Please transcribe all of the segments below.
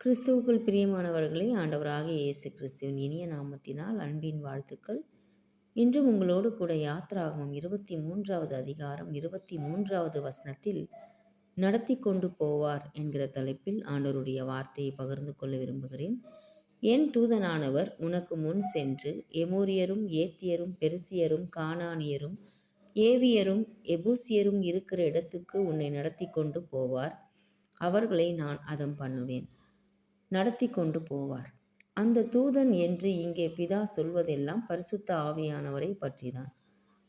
கிறிஸ்துவுக்குள் பிரியமானவர்களே, ஆண்டவராகிய இயேசு கிறிஸ்துவின் இனிய நாமத்தினால் அன்பின் வாழ்த்துக்கள். இன்றும் உங்களோடு கூட யாத்ராகமம் 23வது அதிகாரம் 23வது வசனத்தில் நடத்தி கொண்டு போவார் என்கிற தலைப்பில் ஆண்டவருடைய வார்த்தையை பகிர்ந்து கொள்ள விரும்புகிறேன். என் தூதனானவர் உனக்கு முன் சென்று எமோரியரும், ஏத்தியரும், பெருசியரும், கானானியரும், ஏவியரும், எபூசியரும் இருக்கிற இடத்துக்கு உன்னை நடத்தி கொண்டு போவார். அவர்களை நான் அதம் பண்ணுவேன். நடத்தி கொண்டு போவார். அந்த தூதன் என்று இங்கே பிதா சொல்வதெல்லாம் பரிசுத்த ஆவியானவரை பற்றிதான்.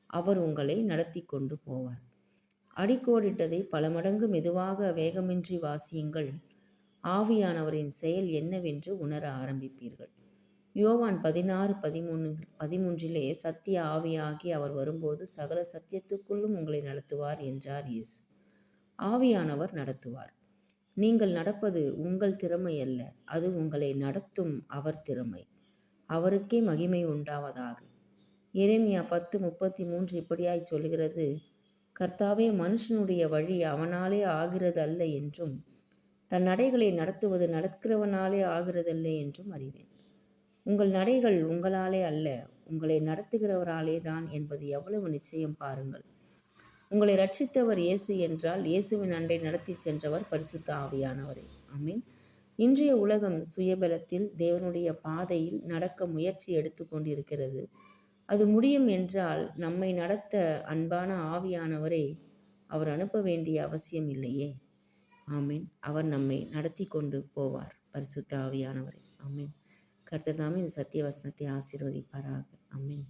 அவர் உங்களை நடத்தி கொண்டு போவார். அடிக்கோடிட்டதை பல மடங்கு மெதுவாக வேகமின்றி வாசியுங்கள். ஆவியானவரின் செயல் என்னவென்று உணர ஆரம்பிப்பீர்கள். யோவான் 16:13 சத்திய ஆவியாகி அவர் வரும்போது சகல சத்தியத்துக்குள்ளும் உங்களை நடத்துவார் என்றார் இயேசு. ஆவியானவர் நடத்துவார். நீங்கள் நடப்பது உங்கள் திறமை அல்ல, அது உங்களை நடத்தும் அவர் திறமை. அவருக்கே மகிமை உண்டாவதாக. எரேமியா 10:33 இப்படியாய் சொல்கிறது, கர்த்தாவே, மனுஷனுடைய வழி அவனாலே ஆகிறது அல்ல என்றும், தன் நடைகளை நடத்துவது நடக்கிறவனாலே ஆகிறதல்ல என்றும் அறிவேன். உங்கள் நடைகள் உங்களாலே அல்ல, உங்களை நடத்துகிறவராலே தான் என்பது எவ்வளவு நிச்சயம் பாருங்கள். உங்களை ரட்சித்தவர் இயேசு என்றால் இயேசுவின் அண்டை நடத்தி சென்றவர் பரிசுத்த ஆவியானவரே. ஆமென். இன்றைய உலகம் சுயபலத்தில் தேவனுடைய பாதையில் நடக்க முயற்சி எடுத்து கொண்டிருக்கிறது. அது முடியும் என்றால் நம்மை நடத்த அன்பான ஆவியானவரை அவர் அனுப்ப வேண்டிய அவசியம் இல்லையே. ஆமென். அவர் நம்மை நடத்தி கொண்டு போவார், பரிசுத்த ஆவியானவரை. ஆமென். கர்த்தர் தாமே இந்த சத்திய வசனத்தை ஆசீர்வதிப்பாராக. ஆமென்.